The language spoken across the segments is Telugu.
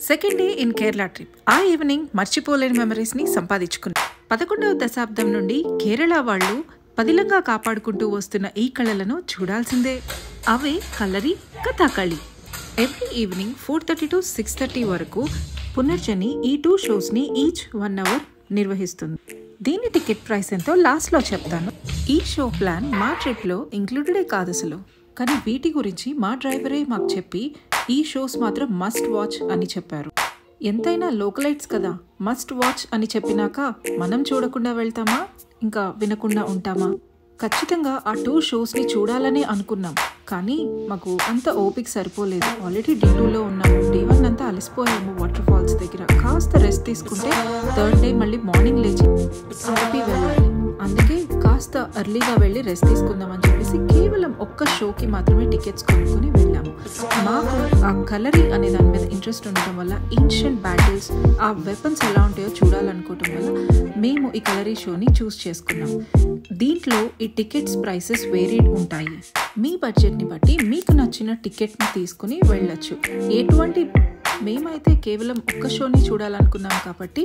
Second day in Kerala trip. ఆ ఈవినింగ్ మర్చిపోలేని మెమరీస్ ని సంపాదించుకున్నాం. 11వ దశాబ్దం నుండి కేరళ వాళ్ళు పదిలంగా కాపాడుకుంటూ వస్తున్న ఈ కళలను చూడాల్సిందే. అవే Kalari, Kathakali. Every evening 4:30 to 6:30 వరకు పునర్జని ఈ 2 షోస్ ని ఈచ్ 1 hour నిర్వహిస్తుంది. దీని టికెట్ ప్రైస్ ఎంతో లాస్ట్ లో చెప్తాను. ఈ షో ప్లాన్ మా ట్రిప్ లో ఇంక్లూడెడే కాదు అసలు. కానీ వీటి గురించి మా డ్రైవరే మాకు చెప్పి ఈ షోస్ మాత్రం మస్ట్ వాచ్ అని చెప్పారు. ఎంతైనా లోకలైట్స్ కదా, మస్ట్ వాచ్ అని చెప్పినాక మనం చూడకుండా వెళ్తామా, ఇంకా వినకుండా ఉంటామా? ఖచ్చితంగా ఆ 2 షోస్ని చూడాలని అనుకున్నాం. కానీ మాకు అంత ఓపిక సరిపోలేదు. ఆల్రెడీ D2లో ఉన్నాము, D1 అంతా అలసిపోయాము. వాటర్ ఫాల్స్ దగ్గర కాస్త రెస్ట్ తీసుకుంటే 3rd డే మళ్ళీ మార్నింగ్ లేచి ఆపి వెళ్ళాలి. అందుకే కాస్త ఎర్లీగా వెళ్ళి రెస్ట్ తీసుకుందామని చెప్పేసి కేవలం ఒక్క షోకి మాత్రమే టికెట్స్ కొనుక్కొని వెళ్ళాము. మాకు ఆ కలరీ అనే దాని మీద ఇంట్రెస్ట్ ఉండటం వల్ల, ఏన్షియంట్ బ్యాటిల్స్, ఆ వెపన్స్ ఎలా ఉంటాయో చూడాలనుకోవటం వల్ల మేము ఈ కలరీ షోని చూస్ చేసుకున్నాం. దీంట్లో ఈ టికెట్స్ ప్రైసెస్ వేరీడ్ ఉంటాయి. మీ బడ్జెట్ని బట్టి మీకు నచ్చిన టికెట్ని తీసుకుని వెళ్ళొచ్చు. మేమైతే కేవలం ఒక్క షోని చూడాలనుకున్నాం కాబట్టి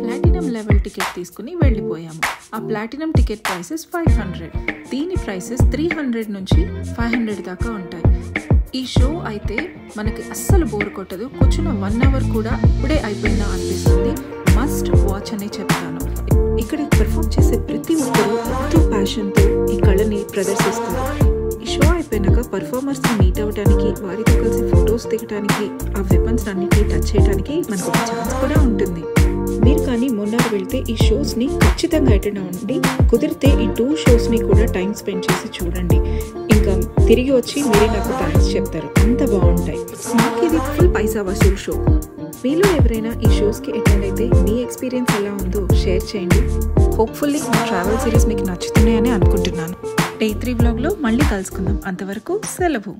ప్లాటినం లెవెల్ టికెట్ తీసుకుని వెళ్ళిపోయాము. ఆ ప్లాటినం టికెట్ ప్రైసెస్ 500. దీని ప్రైసెస్ 300 నుంచి 500 దాకా ఉంటాయి. ఈ షో అయితే మనకి అస్సలు బోర్ కొట్టదు. కూర్చున్న 1 hour కూడా ఇప్పుడే అయిపోయిందా అనిపిస్తుంది. మస్ట్ వాచ్ అనే చెప్తాను. ఇక్కడ పెర్ఫామ్ చేసే ప్రతి ఒక్కరూ ఎంతో ప్యాషన్తో ఈ కళని ప్రదర్శిస్తారు. ఈ షో అయిపోయినాక పర్ఫార్మర్స్ని మీట్ అవ్వడానికి, వారితో కలిసి ఫొటోస్ దిగడానికి, ఆ వెపన్స్ అన్నిటినీ టచ్ చేయడానికి మనకు ఒక ఛాన్స్ కూడా ఉంటుంది. మీరు కానీ మొన్న వెళ్తే ఈ షోస్ని ఖచ్చితంగా అటెండ్ అవ్వండి. కుదిరితే ఈ 2 షోస్ని కూడా టైం స్పెండ్ చేసి చూడండి. ఇంకా తిరిగి వచ్చి మీరే నాకు థ్యాంక్స్ చెప్తారు, అంత బాగుంటాయి. మాకు ఇది ఫుల్ పైసా వసూలు షో. మీలో ఎవరైనా ఈ షోస్కి అటెండ్ అయితే మీ ఎక్స్పీరియన్స్ ఎలా ఉందో షేర్ చేయండి. హోప్ఫుల్లీ మా ట్రావెల్ సిరీస్ మీకు నచ్చుతున్నాయని అనుకుంటున్నాను. Day 3 వ్లాగ్లో మళ్ళీ కలుసుకుందాం. అంతవరకు సెలవు.